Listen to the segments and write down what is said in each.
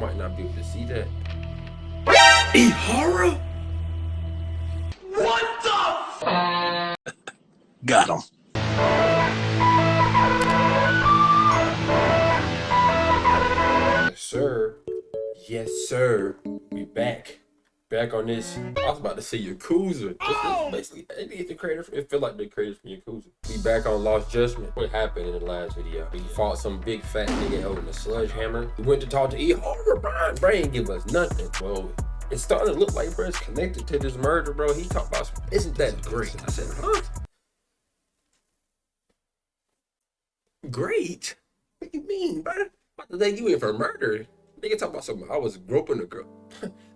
might not be able to see that. EHARA? What the Got him. Yes, sir. Yes, sir. We back. Back on this. I was about to say Yakuza. This is basically, it's the creator. It feel like the creators from Yakuza. We back on Lost Judgment. What happened in the last video? We fought some big fat nigga holding a sledgehammer. We went to talk to EHARA. Bro ain't give us nothing. Well, it's starting to look like bro's connected to this murder, bro. He talked about, isn't that great? I said, huh? Great? What do you mean, bro? About to take you in for murder. Nigga talk about something. I was groping a girl.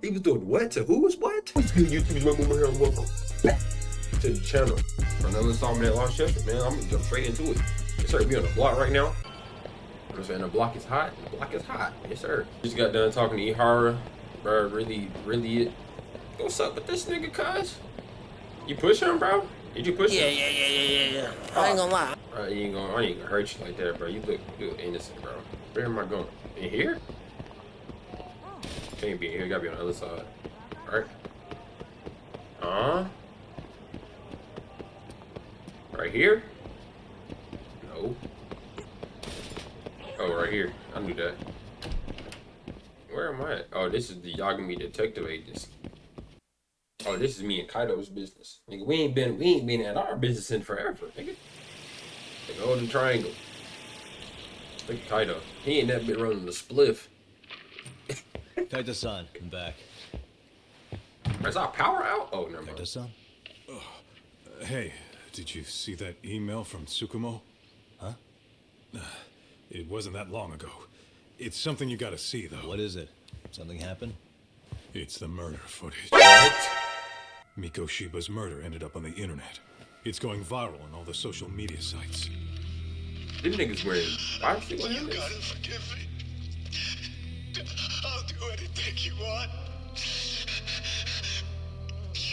He was doing what to who was what? What's good, YouTube? Mook Murrell. Welcome back to the channel. Another installment at Lost Judgment, man. I'm gonna jump straight into it. Yes, sir. We on the block right now. I'm saying the block is hot. The block is hot. Yes, sir. Just got done talking to EHARA. Bro, really it. What's up with this nigga, cuz? You push him, bro? Did you push him? Yeah. I ain't gonna lie. I ain't gonna hurt you like that, bro. You look innocent, bro. Where am I going? In here? Can't be in here. You gotta be on the other side. All right. Right here? No. Oh, right here. I knew that. Where am I at? Oh, this is the Yagami detective agency. Oh, this is me and Kaido's business. Nigga, we ain't been at our business in forever, nigga. The golden triangle. Look at Kaido. He ain't that bit running the spliff. Kaido-san, I'm back. Is our power out? Oh, never mind. Kaido-san? Hey, did you see that email from Tsukumo? Huh? It wasn't that long ago. It's something you gotta see, though. What is it? Something happened? It's the murder footage. What? Miko Shiba's murder ended up on the internet. It's going viral on all the social media sites. Them niggas wearing bicycle You helmets. gotta forgive me. I'll do anything you want.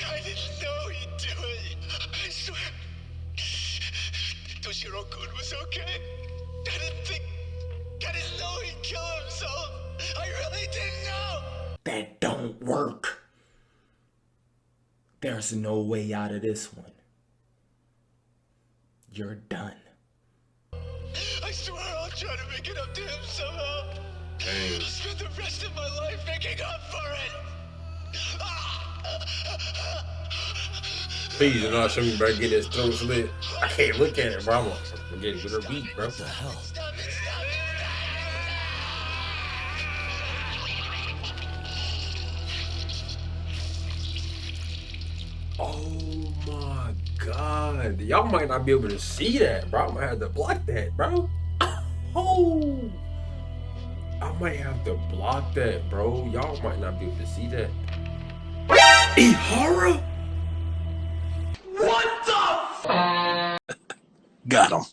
I didn't know he'd do it. I swear. Toshiro-kun was okay. I didn't know he'd kill himself. I really didn't know. That don't work. There's no way out of this one. You're done. I swear I'll try to make it up to him somehow. Dang. I'll spend the rest of my life making up for it. Please do not show me bro getting his throat slit. I can't look at it, bro. I'm gonna get with her beat, bro. What the hell? Stop it. Oh my god. Y'all might not be able to see that, bro. I might have to block that, bro. Oh. I might have to block that, bro. Y'all might not be able to see that. EHARA? What the Got him.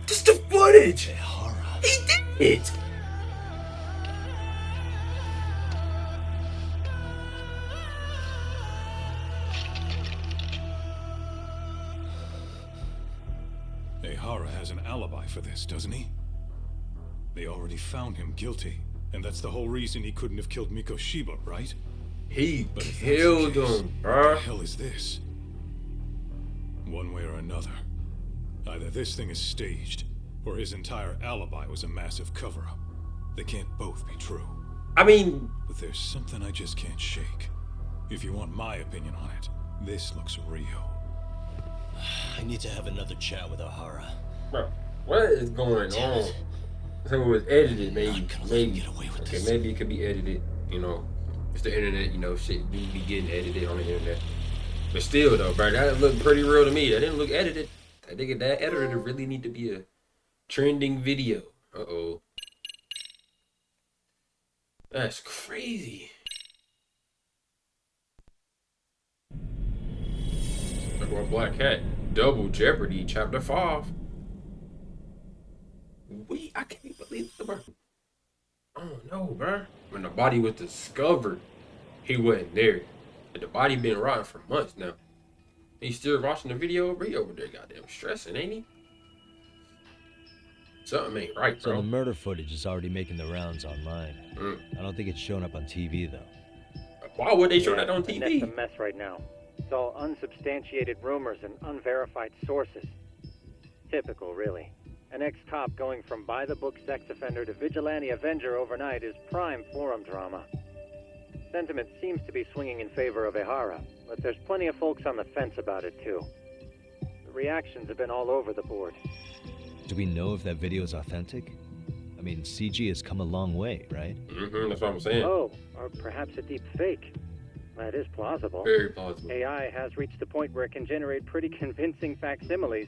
Just the footage. EHARA. He did it. EHARA has an alibi for this, doesn't he? They already found him guilty, and that's the whole reason he couldn't have killed Miko Shiba, right? He But if that's the killed case, him, what bro. the hell is this? One way or another, either this thing is staged, or his entire alibi was a massive cover-up. They can't both be true. I mean, But there's something I just can't shake. If you want my opinion on it, this looks real. I need to have another chat with EHARA. bro, what is going Damn on? it. Some of it was edited, maybe. Not gonna let him Maybe. get away with Okay, this. maybe it could be edited, you know. It's the internet, you know, shit do be getting edited on the internet. But still though, bro, that looked pretty real to me. That didn't look edited. I think that editor really need to be a trending video. Uh-oh. That's crazy. Talk about Black Hat. Double Jeopardy, Chapter 5. I can't believe it, bro. Oh no, bro. When the body was discovered, he wasn't there. And the body been rotting for months now. He's still watching the video over there, goddamn stressing, ain't he? Something ain't right, So bro. the murder footage is already making the rounds online. I don't think it's showing up on TV, though. Why would they show that on The net's a TV? mess right now. It's all unsubstantiated rumors and unverified sources. Typical, really. An ex-cop going from by-the-book sex offender to vigilante avenger overnight is prime forum drama. Sentiment seems to be swinging in favor of EHARA, but there's plenty of folks on the fence about it, too. The reactions have been all over the board. Do we know if that video is authentic? I mean, CG has come a long way, right? That's what I'm saying. Oh, or perhaps a deep fake. That is plausible. Very plausible. AI has reached the point where it can generate pretty convincing facsimiles.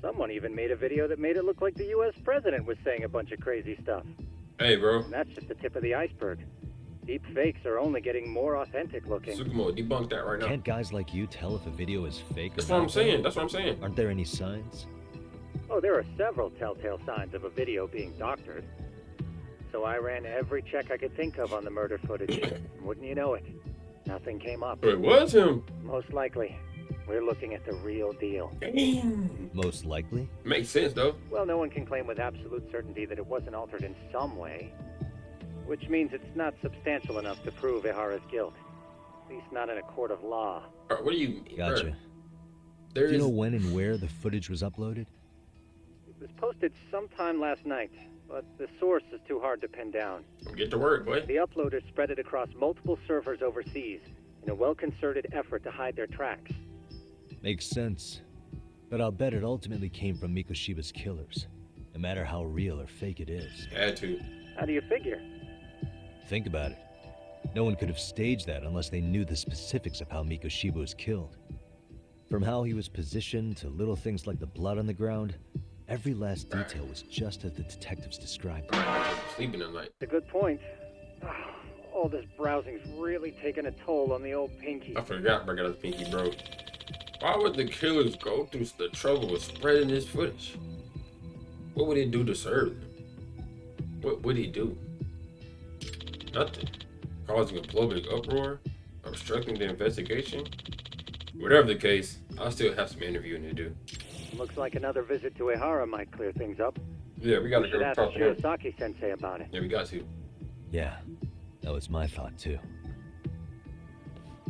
Someone even made a video that made it look like the US president was saying a bunch of crazy stuff. Hey, bro. And that's just the tip of the iceberg. Deep fakes are only getting more authentic looking. Sukumo, debunk that right now. Can't guys like you tell if a video is fake or That's what I'm not? saying. That's what I'm saying. Aren't there any signs? Oh, there are several telltale signs of a video being doctored. So I ran every check I could think of on the murder footage. Wouldn't you know it? Nothing came up. It was him. Most likely, we're looking at the real deal. Damn. Most likely? Makes sense, though. Well, no one can claim with absolute certainty that it wasn't altered in some way. Which means it's not substantial enough to prove EHARA's guilt. At least not in a court of law. What do you mean? Gotcha. Bro? There Do you is. know when and where the footage was uploaded? It was posted sometime last night, but the source is too hard to pin down. Get to work, boy. The uploaders spread it across multiple servers overseas in a well-concerted effort to hide their tracks. Makes sense. But I'll bet it ultimately came from Mikoshiba's killers, no matter how real or fake it is. Had to. How do you figure? Think about it. No one could have staged that unless they knew the specifics of how Mikoshiba was killed. From how he was positioned to little things like the blood on the ground, every last detail was just as the detectives described it. Sleeping at night. It's a good point. All this browsing's really taken a toll on the old pinky. I forgot I got his pinky broke. Why would the killers go through the trouble of spreading this footage? What would it do to serve them? What would he do? Nothing. Causing a public uproar? Obstructing the investigation? Whatever the case, I still have some interviewing to do. Looks like another visit to EHARA might clear things up. Yeah, we gotta Should go ask talk to him. Shirosaki-sensei about it. Yeah, we got to. Yeah, that was my thought too.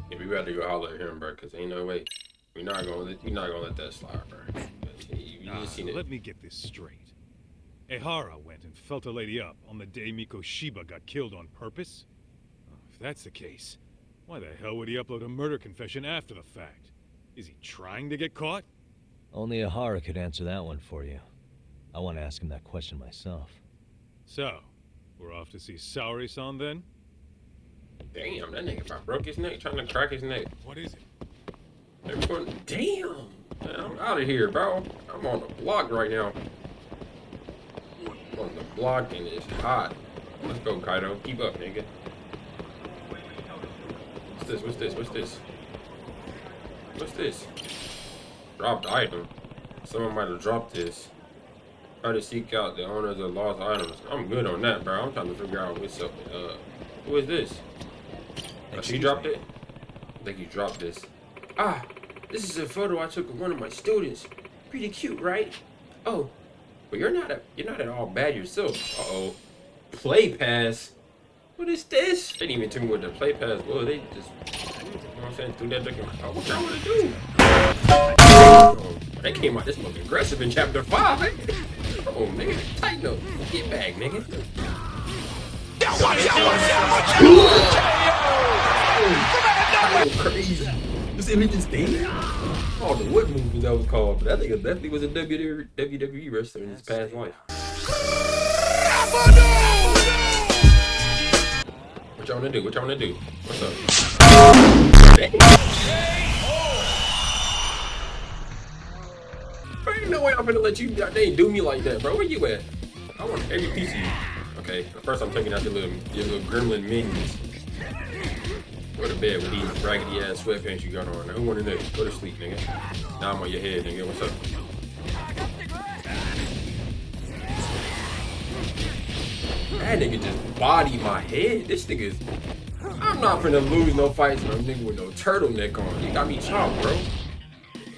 Yeah, we gotta go holler at him, bro, cause ain't no way. We're not gonna let that slide, bro. You just seen it. Let me get this straight. EHARA went and felt a lady up on the day Mikoshiba got killed on purpose? Oh, if that's the case, why the hell would he upload a murder confession after the fact? Is he trying to get caught? Only EHARA could answer that one for you. I want to ask him that question myself. So, we're off to see Saori-san then? Damn, that nigga about broke his neck, trying to crack his neck. What is it? Everyone, damn. Man, I'm out of here, bro. I'm on the block right now. On the block and it's hot. Let's go, Kaido. Keep up, nigga. What's this? What's this? What's this? What's this? Dropped item. Someone might have dropped this. Try to seek out the owners of lost items. I'm good on that, bro. I'm trying to figure out what's up. Who is this? Oh, she dropped it? I think you dropped this. Ah, this is a photo I took of one of my students. Pretty cute, right? Oh, but you're not at all bad yourself. Uh-oh. Play pass. What is this? They didn't even tell me what the play pass was. They just, you know what I'm saying, threw that joke in my car. What y'all want to do? Oh, they came out this much aggressive in chapter 5. Oh, nigga, tighten up. Get back, nigga. Oh, crazy. This image thing. Oh, the what movie that was called? But I think it definitely was a WWE wrestler in his past life. What y'all wanna do? What y'all wanna do? What's up? Bro, ain't no way I'm gonna let you. They ain't do me like that, bro. Where you at? I want every piece of you. Okay, first I'm taking out your little gremlin minions. Go to bed with these raggedy ass sweatpants you got on. Now, who wanted that? Go to sleep, nigga. Now I'm on your head, nigga. What's up? That nigga just bodied my head. This nigga's. I'm not finna lose no fights with no nigga with no turtleneck on. You got me chopped, bro.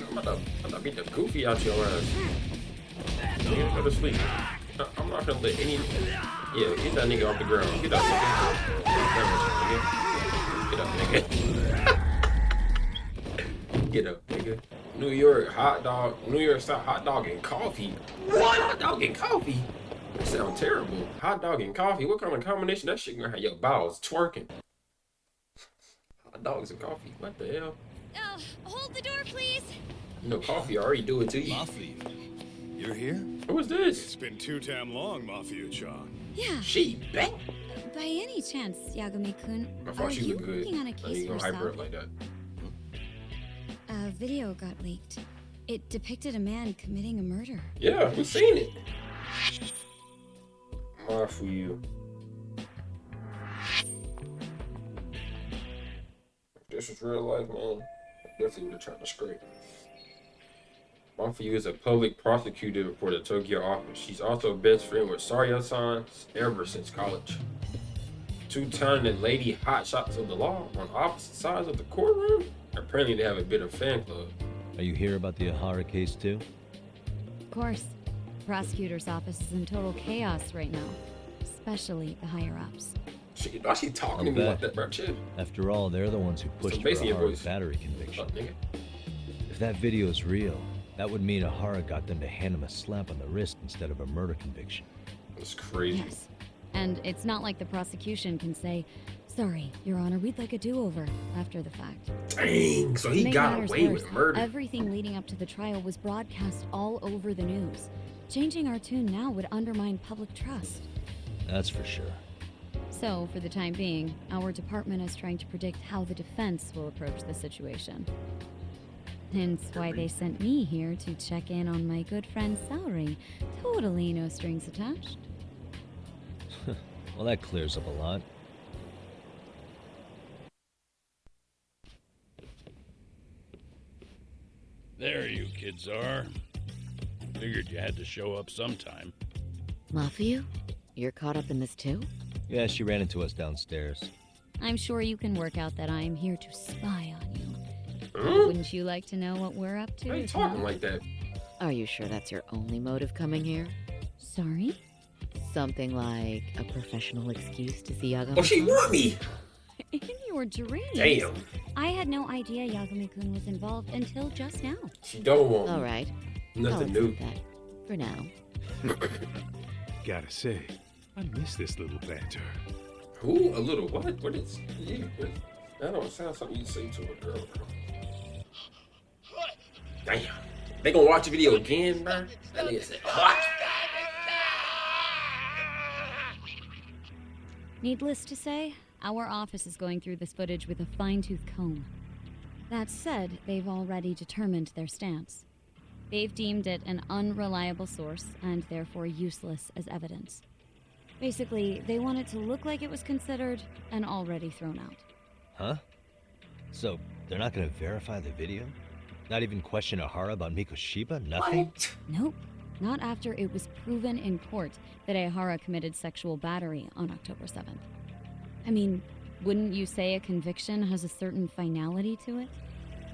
I'm about to beat the goofy out your ass. nigga. Go to sleep. I'm not gonna let any. Yeah, get that nigga off the ground. Get up, nigga. Get up, nigga. New York hot dog. New York style hot dog and coffee. What? Hot dog and coffee? That sounds terrible. Hot dog and coffee. What kind of combination? That shit gonna have your bowels twerking. Hot dogs and coffee. What the hell? Oh, hold the door, please. You know, coffee already do it to you. Mafia, you're here? Who is this? It's been too damn long, Mafia-chan. Yeah. She back. By any chance, Yagami-kun, I are thought she you looked good. working on a I case ain't for gonna hype her up yourself? like that. A video got leaked. It depicted a man committing a murder. Yeah, we seen it. More for you. If this was real life, man, I definitely would have tried to scrape. Mom for you is a public prosecutor for the Tokyo office. She's also best friend with Sarya-san ever since college. Two talented lady hotshots of the law on opposite sides of the courtroom. Apparently, they have a bit of fan club. Are you here about the EHARA case too? Of course. The prosecutor's office is in total chaos right now, especially the higher-ups. Why she talking to me like that, bro? Chill. After all, they're the ones who pushed for basically your EHARA's voice. battery conviction. Fuck, nigga. If that video is real, that would mean EHARA got them to hand him a slap on the wrist instead of a murder conviction. That's crazy. Yes. And it's not like the prosecution can say, "Sorry, Your Honor, we'd like a do-over," after the fact. Dang, so To he make got matters away worse, with murder. Everything leading up to the trial was broadcast all over the news. Changing our tune now would undermine public trust. That's for sure. So, for the time being, our department is trying to predict how the defense will approach the situation. Hence why they sent me here to check in on my good friend's salary. Totally no strings attached. Well, that clears up a lot. There you kids are. Figured you had to show up sometime. Mafia? You're caught up in this too? Yeah, she ran into us downstairs. I'm sure you can work out that I'm here to spy on you. Huh? Wouldn't you like to know what we're up to? Why are you as talking well? like that? Are you sure that's your only motive coming here? Sorry? Something like a professional excuse to see Yagami? Oh, she want me. In your dreams. Damn. I had no idea Yagami-kun was involved until just now. She don't want me. All right. Nothing I'll new. accept that. For now. Gotta say, I miss this little banter. Who? A little what? What is? Yeah, that don't sound something you say to a girl. Damn. They gonna watch the video again, bro? That nigga said, what? Needless to say, our office is going through this footage with a fine-tooth comb. That said, they've already determined their stance. They've deemed it an unreliable source and therefore useless as evidence. Basically, they want it to look like it was considered and already thrown out. Huh? So, they're not gonna verify the video? Not even question EHARA about Mikoshiba? Nothing? What? Nope. Not after it was proven in court that EHARA committed sexual battery on October 7th. I mean, wouldn't you say a conviction has a certain finality to it?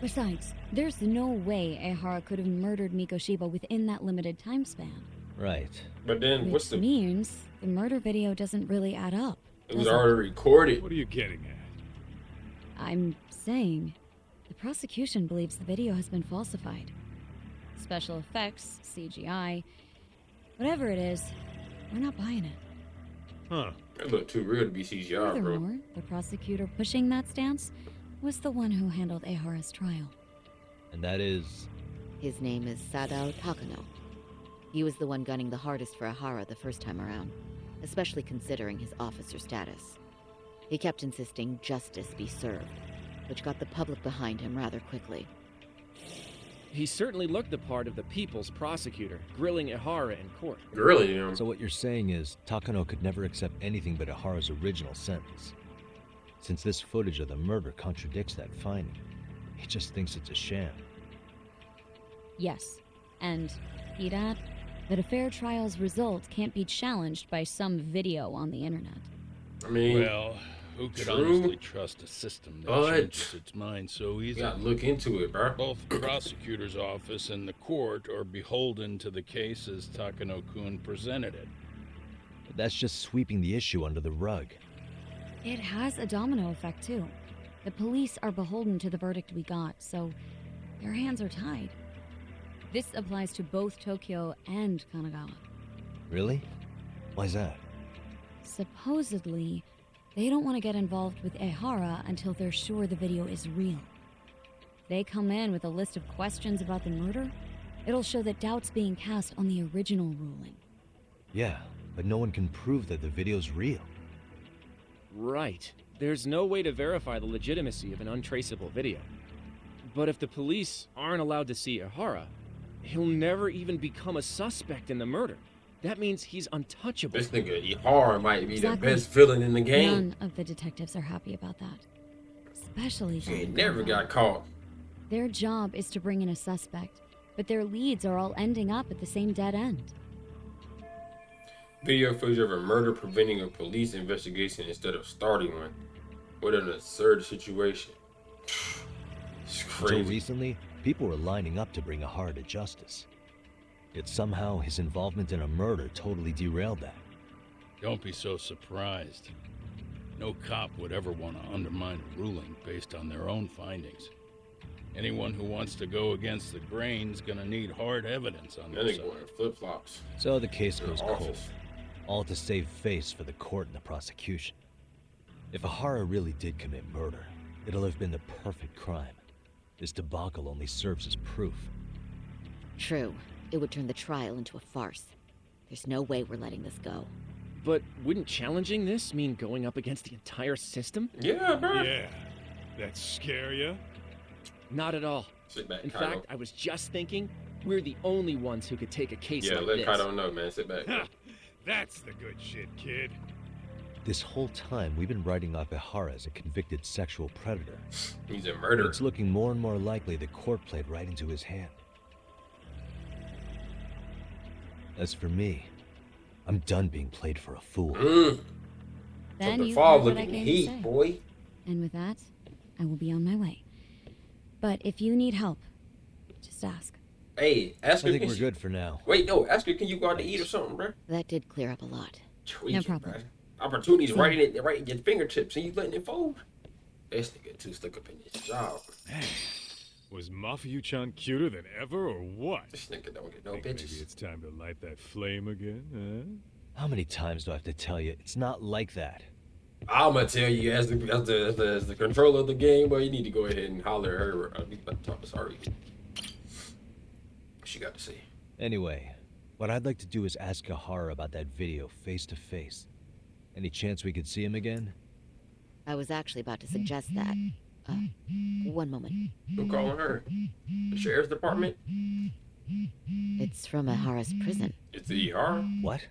Besides, there's no way EHARA could have murdered Mikoshiba within that limited time span. Right. But then, what's Which the? means the murder video doesn't really add up. It was does already recorded. What are you getting at? I'm saying the prosecution believes the video has been falsified. Special effects, CGI, whatever it is, we're not buying it. Huh. That looked too real to be CGI, bro. Furthermore, the prosecutor pushing that stance was the one who handled EHARA's trial. And that is... His name is Sadao Takano. He was the one gunning the hardest for EHARA the first time around, especially considering his officer status. He kept insisting justice be served, which got the public behind him rather quickly. He certainly looked the part of the people's prosecutor, grilling EHARA in court. Really, you know. So what you're saying is, Takano could never accept anything but EHARA's original sentence. Since this footage of the murder contradicts that finding, he just thinks it's a sham. Yes, and he'd add that a fair trial's result can't be challenged by some video on the internet. I mean, Well, Who could True. honestly trust a system that But changes its mind so you easily? gotta look into it, bro. Both the prosecutor's office and the court are beholden to the case as Takano-kun presented it. But that's just sweeping the issue under the rug. It has a domino effect, too. The police are beholden to the verdict we got, so their hands are tied. This applies to both Tokyo and Kanagawa. Really? Why's that? Supposedly, they don't want to get involved with EHARA until they're sure the video is real. They come in with a list of questions about the murder. It'll show that doubt's being cast on the original ruling. Yeah, but no one can prove that the video's real. Right. There's no way to verify the legitimacy of an untraceable video. But if the police aren't allowed to see EHARA, he'll never even become a suspect in the murder. That means he's untouchable. This nigga EHARA might be Exactly. the best villain in the game. None of the detectives are happy about that. Especially He Van never Gogh. got caught. Their job is to bring in a suspect, but their leads are all ending up at the same dead end. Video footage of a murder preventing a police investigation instead of starting one. What an absurd situation. It's Until crazy. recently, people were lining up to bring EHARA to justice. Yet somehow his involvement in a murder totally derailed that. Don't be so surprised. No cop would ever want to undermine a ruling based on their own findings. Anyone who wants to go against the grain's gonna need hard evidence on That their nigga side. wearing flip flops. So the case In the goes cold. office. All to save face for the court and the prosecution. If EHARA really did commit murder, it'll have been the perfect crime. This debacle only serves as proof. True. It would turn the trial into a farce. There's no way we're letting this go. But wouldn't challenging this mean going up against the entire system? Yeah, bro. Yeah. That scare ya? Not at all. Sit back, In Kaido. fact, I was just thinking, we're the only ones who could take a case Yeah, like let this. Kaido know, man. Sit back. Ha! That's the good shit, kid. This whole time, we've been writing off EHARA as a convicted sexual predator. He's a But murderer. it's looking more and more likely the court played right into his hand. As for me, I'm done being played for a fool. Then the you fall heard what I looking came to heat, say. boy. And with that, I will be on my way. But if you need help, just ask. Hey, ask I her. think can we're she- good for now. Wait, no. Ask her. Can you go out to eat or something, bro? That did clear up a lot. Tweaking, problem. bruh. Opportunities See. right in your fingertips, and you letting it fold. This nigga too stuck up in his job. Was Mafuyu-chan cuter than ever, or what? This nigga don't get no Think maybe bitches. it's time to light that flame again, How many times do I have to tell you? It's not like that. I'ma tell you, as the controller of the game, boy, you need to go ahead and holler at her. I'm about to talk to sorry. What she got to say? Anyway, what I'd like to do is ask EHARA about that video face to face. Any chance we could see him again? I was actually about to suggest that. One moment. Who calling her? The sheriff's department? It's from EHARA's prison. It's the ER? What?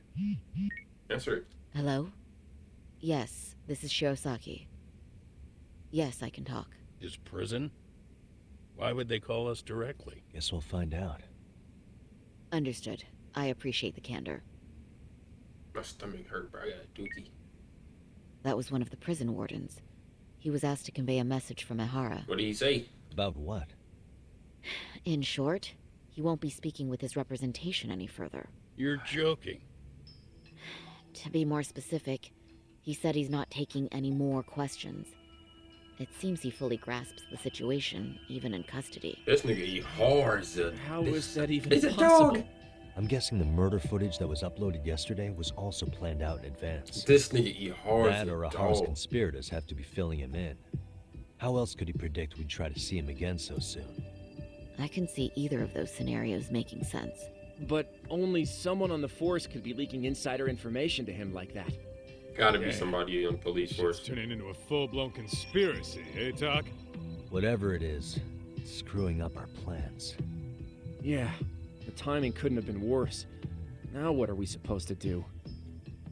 Answer it. Hello? Yes, this is Shirosaki. Yes, I can talk. His prison? Why would they call us directly? Guess we'll find out. Understood. I appreciate the candor. My stomach hurt, bro. I got a dookie. That was one of the prison wardens. He was asked to convey a message from EHARA. What did he say? About what? In short, he won't be speaking with his representation any further. You're joking. To be more specific, he said he's not taking any more questions. It seems he fully grasps the situation, even in custody. This nigga eat hard. How is that even It's a possible? dog. I'm guessing the murder footage that was uploaded yesterday was also planned out in advance. This nigga eat hard. That as a or EHARA's dog. conspirators have to be filling him in. How else could he predict we'd try to see him again so soon? I can see either of those scenarios making sense. But only someone on the force could be leaking insider information to him like that. Gotta be Yeah. somebody on the police force. Shit's turning into a full-blown conspiracy, eh, Doc? Whatever it is, it's screwing up our plans. Yeah, the timing couldn't have been worse. Now what are we supposed to do?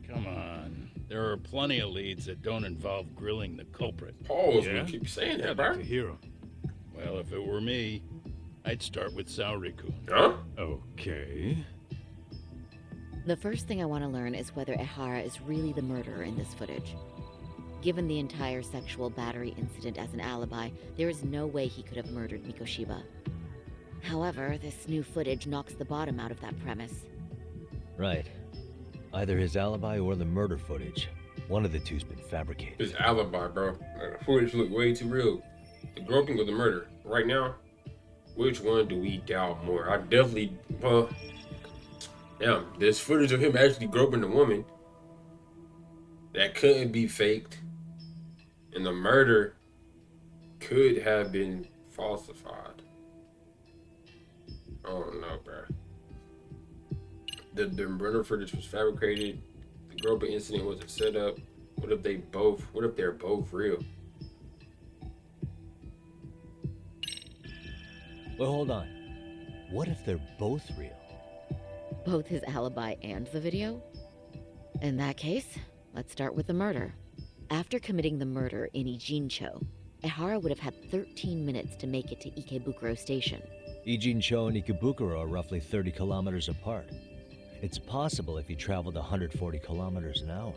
Come on. There are plenty of leads that don't involve grilling the culprit. Pause. Yeah? We keep saying that, I'd bro. like to hear him. Well, if it were me, I'd start with Saori-kun. Huh? Okay. The first thing I want to learn is whether EHARA is really the murderer in this footage. Given the entire sexual battery incident as an alibi, there is no way he could have murdered Mikoshiba. However, this new footage knocks the bottom out of that premise. Right. Either his alibi or the murder footage. One of the two's been fabricated. His alibi, bro. The footage look way too real. The groping or the murder. Right now, which one do we doubt more? I definitely, damn, there's footage of him actually groping the woman. That couldn't be faked. And the murder could have been falsified. I don't know, bro. The murder footage was fabricated. The groping incident was a setup. What if they're both real? Well, hold on. What if they're both real? Both his alibi and the video? In that case, let's start with the murder. After committing the murder in Ijincho, EHARA would have had 13 minutes to make it to Ikebukuro Station. Ijincho and Ikebukuro are roughly 30 kilometers apart. It's possible if he traveled 140 kilometers an hour.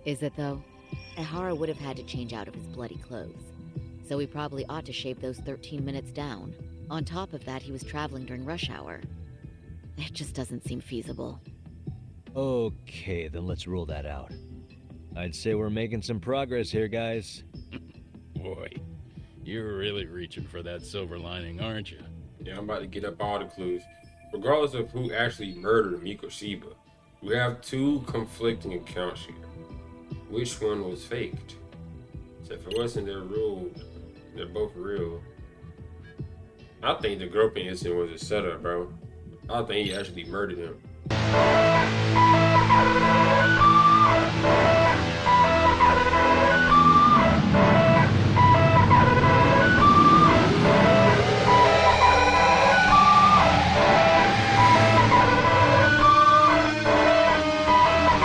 Is it though? EHARA would have had to change out of his bloody clothes. So he probably ought to shave those 13 minutes down. On top of that, he was traveling during rush hour. It just doesn't seem feasible. Okay, then let's rule that out. I'd say we're making some progress here, guys. Boy, you're really reaching for that silver lining, aren't you? Yeah, I'm about to get up all the clues. Regardless of who actually murdered Mikoshiba, we have two conflicting accounts here. Which one was faked? So if it wasn't their rule, they're both real. I think the groping incident was a setup, bro. I think he actually murdered him.